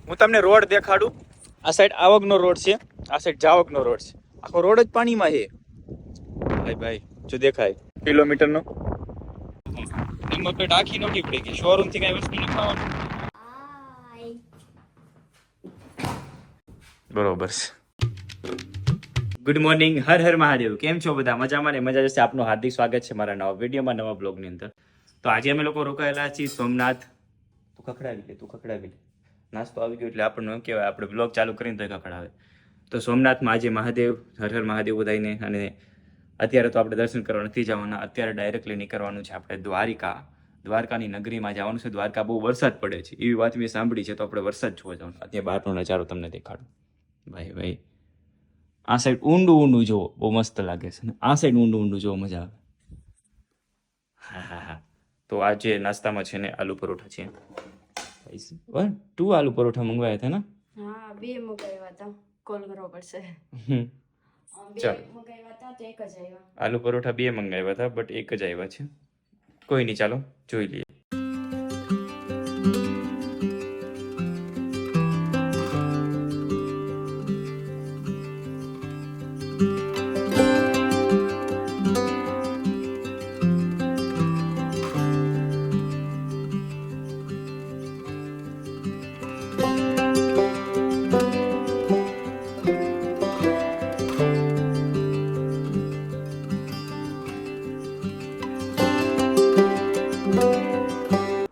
હું તમને રોડ દેખાડું. આ સાઈડ આવકનો રોડ છે, આ સાઈડ જાવકનો રોડ છે. આખો રોડ જ પાણીમાં છે ભાઈ. જો દેખાય કિલોમીટરનો નંબર પ્લેટ આખી નોટી પડી ગઈ. શોરૂમ થી કઈ વસ્તુ નખાવાનું બરોબર છે. Good morning, Har Har Mahadev. કેમ છો બધા? મજામાં ને મજા જશે. આપનું હાર્દિક સ્વાગત છે મારા નવા વિડીયોમાં, નવા બ્લોગની અંદર. તો આજે અમે લોકો રોકાયેલા છીએ સોમનાથ. તું ખખડાવી લે. નાસ્તો આવી ગયો એટલે આપણને એમ કહેવાય, આપણે બ્લોગ ચાલુ કરીને તો ખખડાવે. તો સોમનાથમાં આજે મહાદેવ, હર હર મહાદેવ બધાઈને. અને અત્યારે તો આપણે દર્શન કરવા નથી જવાના, અત્યારે ડાયરેક્ટલી નીકળવાનું છે આપણે દ્વારકાની નગરીમાં જવાનું છે. દ્વારકા બહુ વરસાદ પડે છે એવી વાત મેં સાંભળી છે, તો આપણે વરસાદ જોવા જવાનું. અત્યારે બહારનો નજારો તમને દેખાડું. ભાઈ આ સાઈડ ઊંડું જોવો, બહુ મસ્ત લાગે છે. આ સાઈડ ઊંડું જોવો, મજા આવે. હા. તો આજે નાસ્તામાં છે ને આલુ પરોઠા છે. 2 આલુ પરોઠા મંગવાયા હતા ને? હા, 2 મંગાવ્યા હતા. કોલ કરવો પડશે. આલુ પરોઠા 2 મંગાવ્યા હતા, બટ 1 જ આવ્યા છે. કોઈ નહીં, ચાલો જોઈ લઈએ.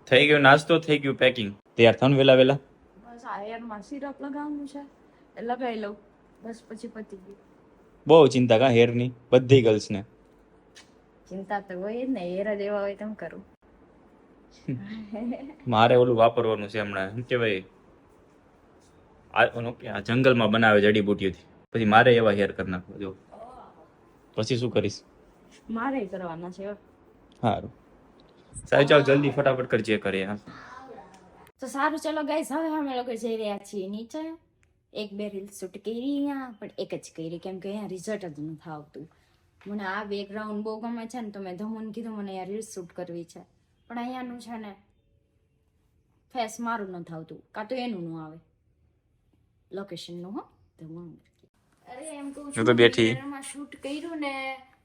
થઈ ગયો નાસ્તો, થઈ ગયું પેકિંગ. તૈયાર થવાનું વેલા. બસ આ હેરમાં સિરપ લગાવવાનું છે, લગાવી લઉં બસ, પછી પતી ગયું. બહુ ચિંતા કા હેરની, બધી ગર્લ્સ ને ચિંતા તો હોય જ ને, હેર જ એવા હોય તેમ કરું. મારે ઓલું વાપરવાનું છે હમણાં, શું કહેવાય, આ જંગલમાં બનાવે જડીબુટીઓથી. પછી મારે એવા હેર કરી નાખવા. જો પછી શું કરીશ? મારે કરવાના છે. સારું, ચાલ જલ્દી ફટાફટ કરજે કરે. તો સારું, ચલો ગાઈસ, હવે અમે લોકો જઈ રહ્યા છીએ નીચે. 1-2 રીલ શૂટ કરી અહીંયા, પણ એક જ કરી, કેમ કે અહીંયા રિઝલ્ટ જ નથી આવતું. મને આ બેકગ્રાઉન્ડ બહુ ગમે છે ને, તો મેં ધમુન કીધું મને અહીંયા રીલ શૂટ કરવી છે, પણ અહીંયાનું છે ને ફેસ મારું નથી આવતું, કાં તો એનું ન આવે લોકેશનનું. હો ધમુન, અરે એમ કહું છું, શૂટ કર્યું ને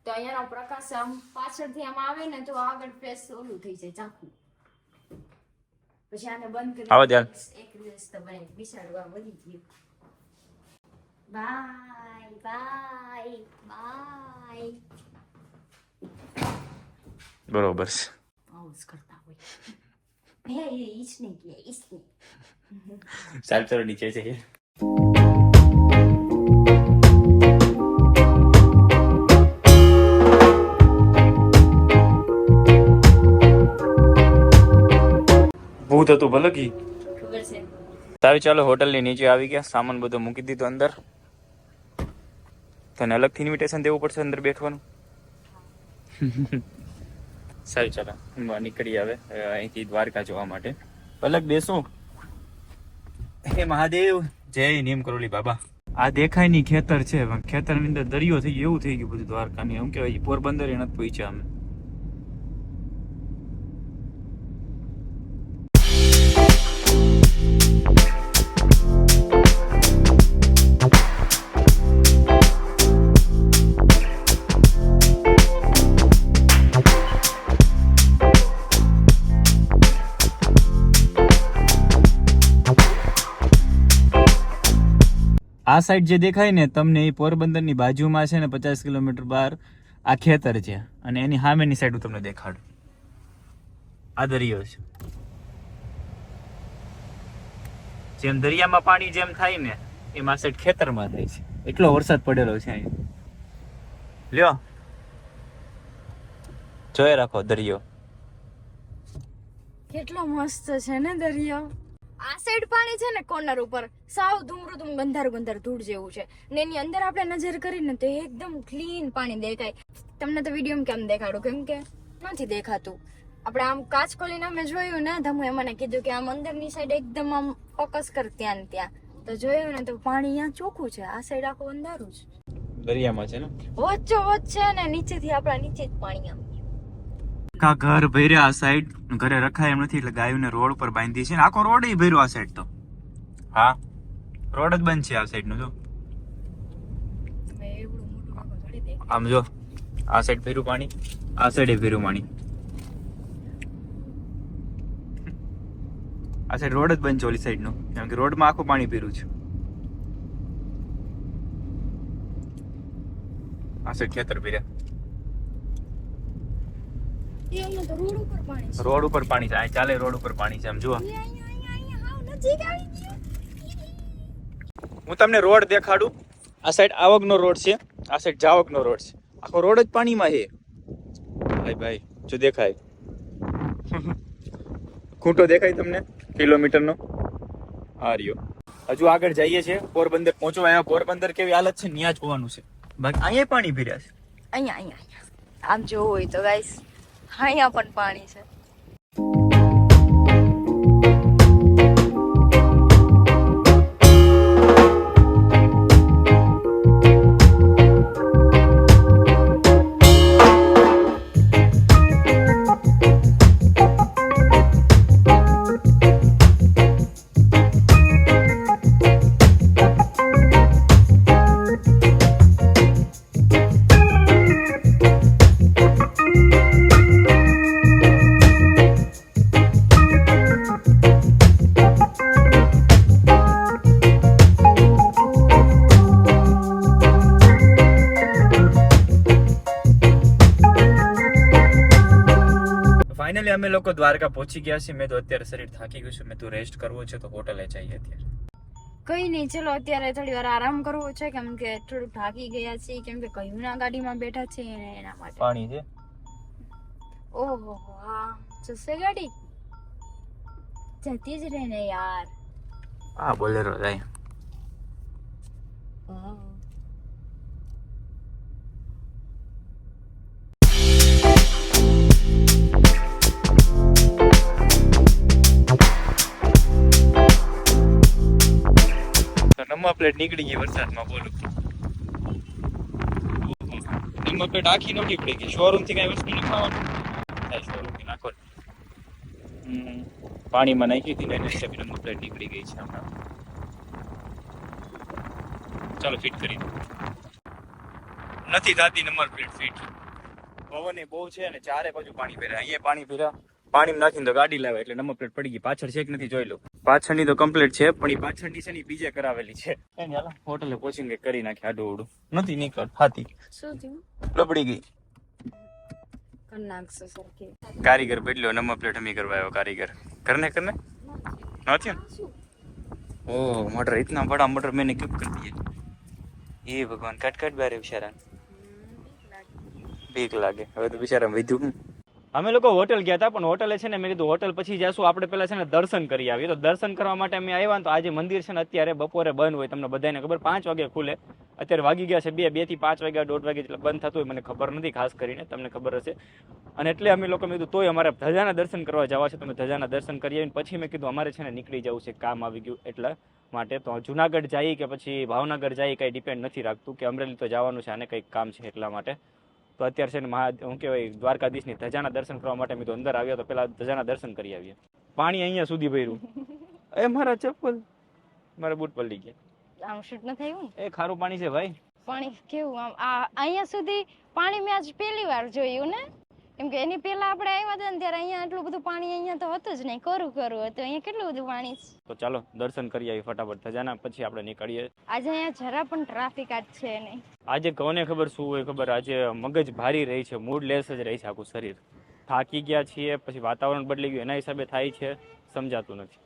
તો અહીંયાનો પ્રકાશ આમ પાછળથી આમ આવે ને તો આગળ ફેસ ઓલું થઈ જાય ઝાંખું. પછી આને બંધ કરી એક દિવસ તો બને બિચારવા વધી ગયું. બાય. બરોબર છે, આવું જ કરતા હોય. ઈસને ચાલ ચલો નીચે જઈએ. ભૂત હતું ભલે કી ખબર છે. સારું, ચાલો હોટલ ની નીચે આવી ગયા. સામાન બધો મૂકી દીધો અંદર. તને અલગથી ઇન્વિટેશન દેવું પડશે અંદર બેઠવાનું. સારું, ચાલો નીકળી આવે અહીંથી દ્વારકા જવા માટે. અલગ બેસો. હે મહાદેવ, જય નીમ કરોલી બાબા. આ દેખાય ની ખેતર છે, પણ ખેતર ની અંદર દરિયો થઈ ગયો એવું થઈ ગયું બધું દ્વારકાની. એમ કેવાય પોરબંદર એ નથી પહોંચ્યા અમે. આ સાઈડ જે દેખાય ને તમને, એ પોરબંદર ની બાજુમાં છે ને 50 કિલોમીટર બહાર આ ખેતર છે, અને એની સામેની સાઈડ હું તમને દેખાડું. આ દરિયો છે. જેમ દરિયામાં પાણી જેમ થાય ને, એમ આ સાઈડ ખેતરમાં થાય છે. એટલો વરસાદ પડેલો છે અહીં. લ્યો જોઈ રાખો દરિયો કેટલો મસ્ત છે ને દરિયો. આ સાઈડ પાણી છે ને કોર્નર ઉપર સાવ ધૂમરું ગંધારું ધૂળ જેવું છે, ને એની અંદર આપણે નજર કરીને તો એકદમ ક્લીન પાણી દેખાય. તમને તો વિડીયોમાં કેમ દેખાડું, કેમ કે નથી દેખાતું. આપણે આમ કાચ ખોલીને અમે જોયું ને, ધમુએ મને કીધું કે આમ અંદરની સાઈડ એકદમ આમ ફોકસ કર ત્યાં ને ત્યાં, તો જોયું ને તો પાણી અહીંયા ચોખ્ખું છે. આ સાઈડ આખું અંધારું છે, દરિયામાં છે ને વચ્ચો વચ્ચ છે ને, નીચેથી આપણા નીચે જ પાણી આમ. કા ઘર ભર્યા આ સાઈડ, ઘરે રખાય એમ નથી એટલે ગાયોને રોડ પર બાંધી છે. આખો રોડ ભર્યો આ સાઈડ. તો હા રોડ જ બંધ છે આ સાઈડ નો જો એવડું મોટું કાકો થોડી દેખાય. આમ જો આ સાઈડ ભેરું પાણી આ સાઈડ ભેરું પાણી આ સાઈડ રોડ જ બંધ છે ઓલી સાઈડ નો કેમ કે રોડ માં આખું પાણી ભેરું છે આ સાઈડ ખેતર ભર્યા એમને તો રોડ ઉપર પાણી છે. રોડ ઉપર પાણી છે આ ચાલે રોડ ઉપર પાણી છે આમ જુઓ અહીંયા હાવ નજીક આવી ગયો. હું તમને રોડ દેખાડું આ સાઈડ આવકનો રોડ છે આ સાઈડ જાવકનો રોડ છે આખો રોડ જ પાણીમાં છે ભાઈ ભાઈ જો દેખાય ખૂંટો દેખાય તમને કિલોમીટરનો આ રહ્યો હજુ આગળ જઈએ છે પોરબંદર પહોંચવા આવ્યા પોરબંદર કેવી હાલત છે ત્યાં જોવાનું છે બાકી અહીંયા પાણી ભર્યા છે અહીંયા આમ જોવું હોય તો ગાઈસ અહીંયા પણ પાણી છે. ફાઇનલી અમે લોકો દ્વારકા પહોંચી ગયા છીએ મેં તો અત્યારે શરીર થાકી ગયું છે મેં તો રેસ્ટ કરવો છે તો હોટલે જઈએ અત્યારે કઈ નહીં, ચલો અત્યારે થોડી વાર આરામ કરવો છે કેમ કે થોડું થાકી ગયા છીએ કેમ કે કયું ના ગાડીમાં બેઠા છે એના માટે. પાણી છે ઓહો હા જશે ગાડી જતી જ રહે ને યાર. હા બોલેરો જાય નંબર પ્લેટ નીકળી ગઈ વરસાદમાં બોલું નંબર પ્લેટ આખી નહોતી પડી ગઈ શોરૂમ થી કઈ વસ્તુ નખાવાનું શોરૂમ થી નાખો પાણીમાં નાખી હતી ને એટલે નંબર પ્લેટ નીકળી ગઈ છે હમણાં ચાલો ફિટ કરી દો નથી થતી નંબર પ્લેટ ફિટ પવન એ બહુ છે અને ચારે બાજુ પાણી ભર્યા અહીંયા પાણી ભર્યા પાણીમાં નાખીને તો ગાડી લાવે એટલે નંબર પ્લેટ પડી ગઈ પાછળ છે કે નથી જોઈ લો પાછળની તો કમ્પ્લીટ છે પણ એ પાછળની છે ને બીજે કરાવેલી છે હોટલે પહોંચીને કરી નાખી આડું ઓડું નથી નીકળ હાથી શું થયું? લપડી ગઈ કર નાખશો સરખી. કારીગર બદલ્યો નંબર પ્લેટ હમી કરવા આવ્યો કારીગર करने करने નથી ओ मटर इतना बड़ा मटर मैंने क्यों कर दिया ये भगवान कट कट बारे बेचारा बीक लागे હવે તો બિચારા વધ્યું અમે લોકો હોટલ ગયા હતા પણ હોટલે છે ને મેં કીધું હોટલ પછી જઈશું આપણે પેલા છે ને દર્શન કરી આવીએ તો દર્શન કરવા માટે અમે આવ્યા ને તો આજે મંદિર છે ને અત્યારે બપોરે બંધ હોય તમને બધાને ખબર 5 વાગે ખુલે અત્યારે વાગી ગયા છે 2 થી 5 વાગ્યા 1:30 વાગે એટલે બંધ થતું હોય મને ખબર નથી ખાસ કરીને તમને ખબર હશે અને એટલે અમે લોકો મેં કીધું તોય અમારે ધજાના દર્શન કરવા જવા છે તમે ધજાના દર્શન કરી આવીને પછી મેં કીધું અમારે છે ને નીકળી જવું છે કામ આવી ગયું એટલા માટે તો જુનાગઢ જઈએ કે પછી ભાવનગર જઈએ કંઈ ડિપેન્ડ નથી રાખતું કે અમરેલી તો જવાનું છે અને કંઈક કામ છે એટલા માટે તો અત્યારે છે ને હું કહેવાય દ્વારકાધીશની ધજાના દર્શન કરવા માટે મેં તો અંદર આવ્યો તો પેલા ધજાના દર્શન કરી આવીએ પાણી અહીંયા સુધી ભર્યું એ મારા ચપ્પલ મારા બૂટ પલળી ગયા આમ શૂટ ન થયું ને એ ખારું પાણી છે ભાઈ પાણી કેવું આમ અહીંયા સુધી પાણી મેં આજ પહેલી વાર જોયું ને કેમ કે એની પહેલા આપણે આવ્યા હતા ને ત્યારે અહીંયા આટલું બધું પાણી અહીંયા તો હતું જ નહીં કરું હતું અહીંયા કેટલું બધું પાણી છે. તો ચાલો દર્શન કરી આવી ફટાફટ ધજાના પછી આપણે નીકળીએ. આજે અહીંયા જરા પણ ટ્રાફિક આજ છે નહીં. આજે કોને ખબર શું હોય ખબર આજે મગજ ભારી રહી છે મૂડ લેસ જ રહી છે આખું શરીર થાકી ગયા છીએ પછી વાતાવરણ બદલી ગયું એના હિસાબે થાય છે સમજાતું નથી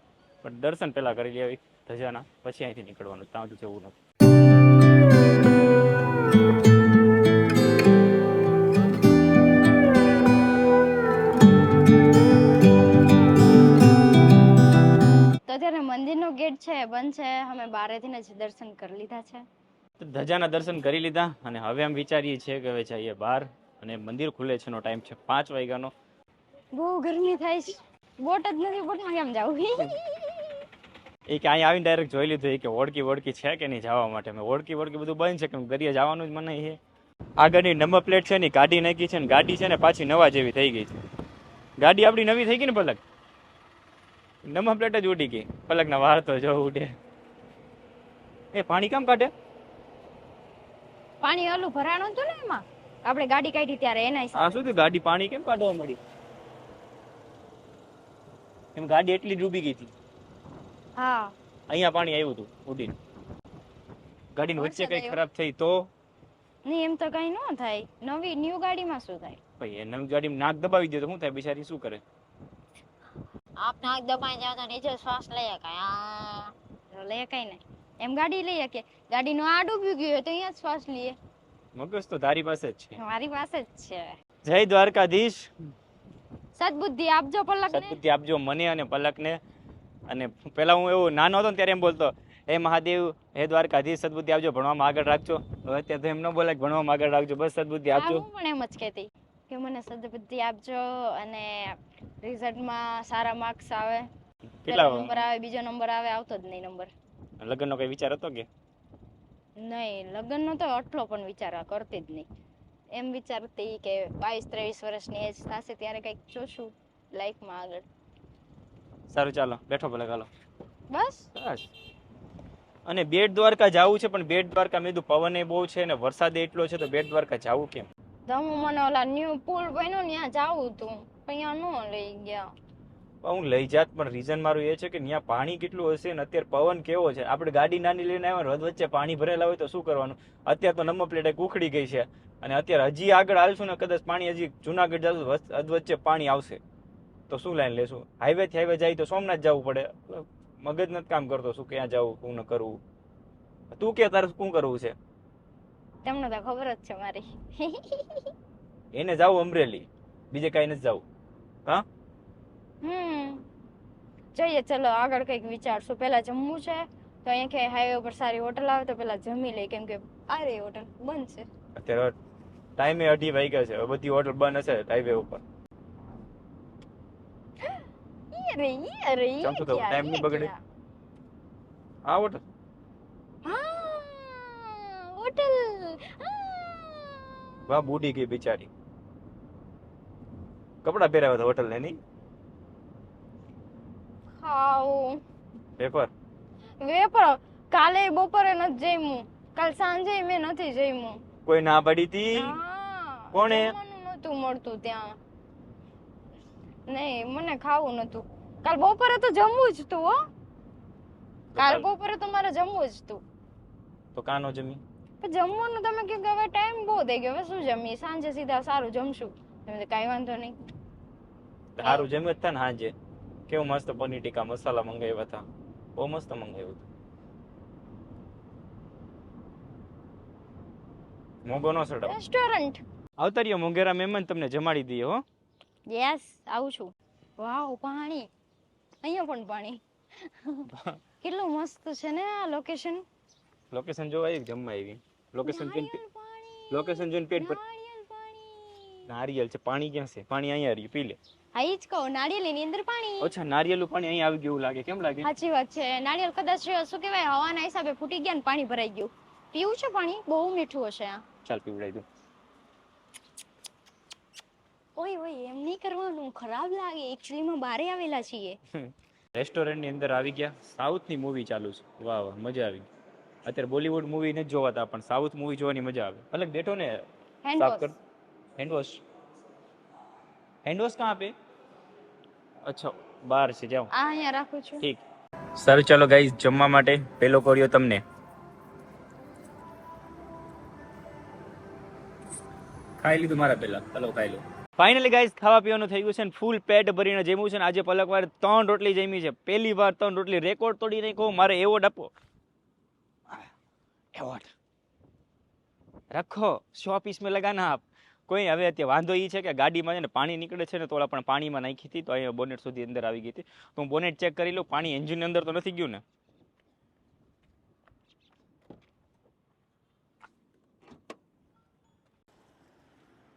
પણ દર્શન પહેલા કરી લેવી ધજાના પછી અહીંથી નીકળવાનું ત્યાં સુધી જવું નથી. અત્યારે મંદિરનો ગેટ છે બંધ છે અમે બારેથી જ દર્શન કરી લીધા છે ધજાના દર્શન કરી લીધા અને હવે આમ વિચારીએ છીએ કે હવે જઈએ બહાર અને મંદિર ખુલે છે નો ટાઈમ છે 5 વાગ્યાનો. બહુ ગરમી થાય છે બોટ જ નથી બોટમાં કેમ જાવું એ કે અહીંયા આવીને ડાયરેક્ટ જોઈ લીધું કે ઓળખી છે કે નહીં જવા માટે મેં ઓળખી બધું બંધ છે કે દરિયા જવાનું જ મને છે. આગળની નંબર પ્લેટ છે ને ગાડી નાખી છે ને ગાડી છે ને પાછી નવા જેવી થઈ ગઈ છે ગાડી આપણી નવી થઈ ગઈ ને પલક નંબર પ્લેટ જ ઉડી ગઈ પલકના વાળ તો જો ઉડે એ પાણી કેમ કાઢે? પાણી ઓલું ભરાણું હતું ને એમાં આપણે ગાડી કાઢી ત્યારે એના આ હિસાબે. શું થયું? ગાડી પાણી કેમ કાઢવા મળી? એમ ગાડી એટલી ડૂબી ગઈ હતી. હા અહીંયા પાણી આવ્યું હતું ઉડીને. ગાડીની વચ્ચે કઈ ખરાબ થઈ તો નહીં એમ તો કઈ ન થાય. નવી ન્યુ ગાડીમાં શું થાય? ભાઈ એ નવી ગાડીમાં નાક દબાવી દે તો શું થાય? બિચારી શું કરે? આપ નાક દબાઈ જાવ તો નીચે શ્વાસ લઈ શકાય. લે કઈ નહીં. એમ ગાડી લઈ શકે. ગાડીનું આ ડૂબી ગયું હોય તો અહીંયા જ શ્વાસ લઈએ. મગજ તો તારી પાસે જ છે. મારી પાસે જ છે. જય દ્વારકાધીશ. સદબુદ્ધિ આપજો પલકને. સદબુદ્ધિ આપજો મને અને પલકને. અને પેલા હું એવું નાનો હતો ને ત્યારે એમ બોલતો, હે મહાદેવ, હે દ્વારકાધીશ, સદબુદ્ધિ આપજો, ભણવામાં આગળ રાખજો. હવે અત્યારે તો એમ ન બોલાય ભણવામાં આગળ રાખજો, બસ સદબુદ્ધિ આપજો. હું પણ એમ જ કહેતી કે મને સદબુદ્ધિ આપજો અને રિઝલ્ટમાં સારા માર્ક્સ આવે. કેટલા નંબર આવે, બીજો નંબર આવે, આવતો જ નહીં નંબર. લગ્નનો કઈ વિચાર હતો કે? નહીં, લગ્નનો તો આટલો પણ વિચાર કરતી જ નહીં. એમ વિચારતી કે 22-23 વર્ષની એજ થશે ત્યારે કંઈક જોશું લાઈફમાં આગળ. સારું ચાલો બેઠો ભલે ચાલો. બસ બસ. અને બેટ દ્વારકા જવું છે પણ બેટ દ્વારકા મેં કીધું પવન એ બહુ છે ને વરસાદ એટલો છે તો બેટ દ્વારકા જવું કેમ? તમે મને ઓલા ન્યુ પુલ બન્યો ને ત્યાં જાવું હતું પણ ત્યાં ન લઈ ગયા. હું લઈ જાત પણ રીઝન મારું એ છે કે ત્યાં પાણી કેટલું હશે ને અત્યારે પવન કેવો છે. આપણે ગાડી નાની લઈને આવ્યા વચ્ચે પાણી ભરેલા હોય તો શું કરવાનું? અત્યારે તો નંબર પ્લેટ ઉખડી ગઈ છે અને અત્યારે હજી આગળ હાલશું ને કદાચ પાણી હજી જુનાગઢ જશું અધવચ્ચે પાણી આવશે તો શું લાઈન લેશું? હાઈવે થી હાઈવે જાય તો સોમનાથ જવું પડે. મગજ નથી કામ કરતો શું ક્યાં જવું શું ન કરવું. તું કે તારે શું કરવું છે? તમને તો ખબર જ છે મારી. એને જાવું અમરેલી, બીજે કઈ નથી જવું. હા જોઈએ ચલો આગળ કંઈક વિચારશું. પેલા જમવું છે તો અહીંયા કે હાઈવે પર સારી હોટલ આવે તો પેલા જમી લઈ કેમ કે આ રે હોટલ બંધ છે. અત્યારે ટાઈમે 2:30 વાગ્યા છે. હવે બધી હોટલ બંધ હશે હાઈવે ઉપર. કેમ શું થયું? ટાઈમ નહીં બગડે? આ હોટલ હોટલ વાહ બુડી ગઈ બિચારી. કપડા પહેરાવ્યા હતા હોટલ ને નહીં? ખાવું પેપર વેપર કાલે બપોરે નથી જમ્યું. કાલ સાંજે મેં નથી જમ્યું. કોઈ ના પડી હતી? કોણે? જમવાનું નતું મળતું ત્યાં. નહીં મને ખાવું નતું. કાલ બપોરે તો જમવું જ તું હો. કાલ બપોરે તો મારે જમવું જ તું. તો કાનો જમી? પણ જમવાનું તમે કહો કે હવે ટાઈમ બહુ થઈ ગયો હવે શું જમીએ? સાંજે સીધા સારું જમશું. કાંઈ વાંધો નહીં. સારું જમ્યું જ હતા ને હાંજે. કેવું મસ્ત પનીર ટીકા મસાલા મંગાવ્યા હતા. બહુ મસ્ત મંગાવ્યું હતું. મોગો નો સડાવ. રેસ્ટોરન્ટ આવતારીઓ મોંઘેરા મહેમાન તમને જમાડી દઈએ હો. યસ આવું છું. વાવ પાણી. અહીંયા પણ પાણી. કેટલું મસ્ત છે ને આ લોકેશન. લોકેશન જોવા આવી જમવા આવી. લોકેશન લોકેશન જોઈને પેટ પર નારિયેલ છે. પાણી ક્યાં છે? પાણી અહીંયા રહ્યું, પી લે. હા ઈ જ કહું નારિયેળની અંદર પાણી. અચ્છા નારિયેળનું પાણી અહીંયા આવી ગયું લાગે. કેમ લાગે? સાચી વાત છે. નારિયેળ કદાચ શું કહેવાય હવાના હિસાબે ફૂટી ગયા ને પાણી ભરાઈ ગયું. પીવું છે પાણી? બહુ મીઠું હશે આ. ચાલ પીવડાવી દઉં. ઓય ઓય એમ નહીં કરવાનું, ખરાબ લાગે. એકચ્યુઅલીમાં બારે આવેલા છીએ. રેસ્ટોરન્ટની અંદર આવી ગયા. સાઉથની મૂવી ચાલુ છે. વાહ વાહ મજા આવી. અત્યારે બોલીવુડ મૂવી નથી જોવાતા પણ સાઉથ મૂવી જોવાની મજા આવે. અલગ બેઠો ને સાફ કર. હેન્ડવોશ હેન્ડવોશ કહાં પે? અચ્છા બહાર છે જાઓ. આ અહીંયા રાખું છું. ઠીક. સારું ચાલો ગાઈઝ જમવા માટે પેલો કોરિયો તમને. ખાઈ લીધું મારા પહેલા. ચલો ખાઈ લો. ફાઇનલી ગાઈઝ ખાવા પીવાનું થઈ ગયું છે ને ફૂલ પેટ ભરીને જમ્યું છે ને આજે પલકવાર 3 રોટલી જમી છે. પહેલી વાર 3 રોટલી. રેકોર્ડ તોડી નાખ્યો. મારે એવોર્ડ આપો. એવોર્ડ રખો. 100 પીસ મેં લગાના આપ. કોઈ હવે અત્યારે વાંધો એ છે કે ગાડીમાં છે ને પાણી નીકળે છે ને તો પણ પાણીમાં નાખી હતી તો અહીંયા બોનેટ સુધી અંદર આવી ગઈ હતી. તો હું બોનેટ ચેક કરી લઉં. પાણી એન્જિનની અંદર તો નથી ગયું ને?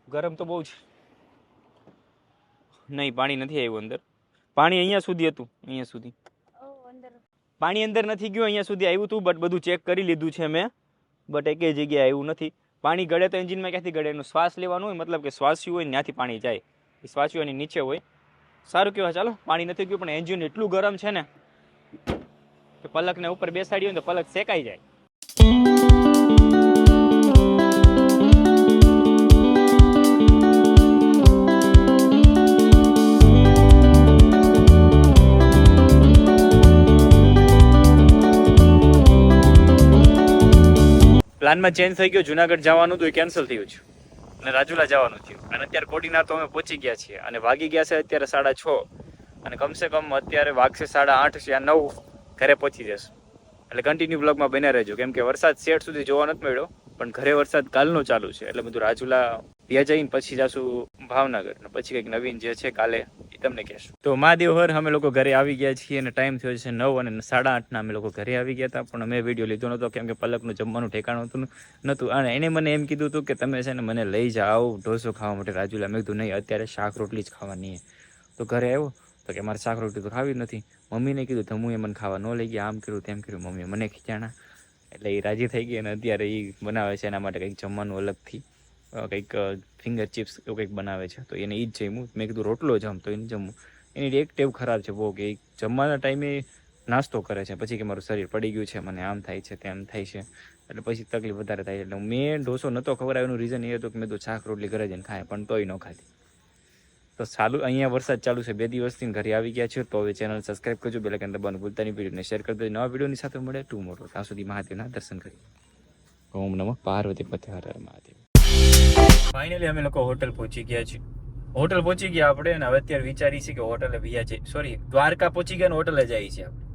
ગરમ તો બહુ છે. નહીં પાણી નથી આવ્યું અંદર. પાણી અહીંયા સુધી હતું. અહીંયા સુધી પાણી અંદર નથી ગયું. અહીંયા સુધી આવ્યું હતું બટ બધું ચેક કરી લીધું છે મેં બટ એકેય જગ્યાએ આવ્યું નથી. પાણી ગળે તો એન્જિનમાં ક્યાંથી ગળે? એનું શ્વાસ લેવાનું હોય મતલબ કે શ્વાસ્યું હોય ત્યાંથી પાણી જાય. એ શ્વાસ્યું એની નીચે હોય. સારું કહેવાય. ચાલો પાણી નથી ગયું પણ એન્જિન એટલું ગરમ છે ને કે પલકને ઉપર બેસાડી હોય ને તો પલક શેકાઈ જાય. પ્લાનમાં ચેન્જ થઈ ગયો. જુનાગઢ જવાનું હતું એ કેન્સલ થયું છે અને રાજુલા જવાનું થયું. અને અત્યારે કોડીનાર તો અમે પહોંચી ગયા છીએ અને વાગી ગયા છે અત્યારે 6:30 અને કમસે કમ અત્યારે વાગશે 8:30 યા 9 ઘરે પહોંચી જશું. એટલે કન્ટિન્યુ બ્લોગમાં બન્યા રહેજો, કેમ કે વરસાદ શેઠ સુધી જોવા નથી મળ્યો, પણ ઘરે વરસાદ કાલનો ચાલુ છે. એટલે બધું રાજુલા ત્યાં જઈને પછી જાશું ભાવનગર ને પછી કંઈક નવીન જે છે કાલે એ તમને કહેશું. તો મહાદેવ હર અમે લોકો ઘરે આવી ગયા છીએ અને ટાઈમ થયો છે 9 અને 8:30 અમે લોકો ઘરે આવી ગયા હતા. પણ અમે વિડીયો લીધો નહોતો કેમ કે પલકનું જમવાનું ઠેકાણું નહોતું અને એને મને એમ કીધું હતું કે તમે છે ને મને લઈ જાઓ ઢોસો ખાવા માટે રાજુલા. મેં કીધું નહીં, અત્યારે શાક રોટલી જ ખાવાની છે. તો ઘરે આવ્યો તો કે મારે શાક રોટલી તો ખાવી જ નથી. મમ્મીને કીધું તો હું એ મને ખાવા ન લઈ ગયા, આમ કર્યું તેમ કર્યું. મમ્મીએ મને ખીચાણા એટલે એ રાજી થઈ ગઈ અને અત્યારે એ બનાવે છે એના માટે કંઈક જમવાનું અલગથી, કંઈક ફિંગર ચિપ્સ એવું કંઈક બનાવે છે. તો એને એ જ જમ્યું. મેં કીધું રોટલો જમ, તો એને જમવું. એની એક ટેવ ખરાબ છે બહુ, કે જમવાના ટાઈમે નાસ્તો કરે છે પછી કે મારું શરીર પડી ગયું છે, મને આમ થાય છે તેમ થાય છે, એટલે પછી તકલીફ વધારે થાય. એટલે મેં ઢોસો નહોતો ખવડાવ્યો, એનું રીઝન એ હતું કે મેં તો શાક રોટલી ઘરે જઈને ખાય, પણ તોય ન ખાધી. તો સારું, અહીંયા વરસાદ ચાલુ છે 2 દિવસથી, ઘરે આવી ગયા છે. તો હવે ચેનલ સબસ્ક્રાઈબ કરજો, બેલ આઇકન દબાવવાનું ભૂલતા નહીં, વિડીયોને શેર કરી દેજો. નવા વિડીયોની સાથે મળે ટુમોરો. ત્યાં સુધી મહાદેવના દર્શન કરીએ. ઓમ નમઃ પાર્વતી પતે હર હર મહાદેવ. ફાઇનલી અમે લોકો હોટલ પહોંચી ગયા છીએ. હોટલ પહોંચી ગયા આપણે અને હવે અત્યારે વિચારી છે કે હોટલે ભૈયા છે, સોરી દ્વારકા પહોંચી ગયા ને હોટલે જઈએ છીએ આપણે.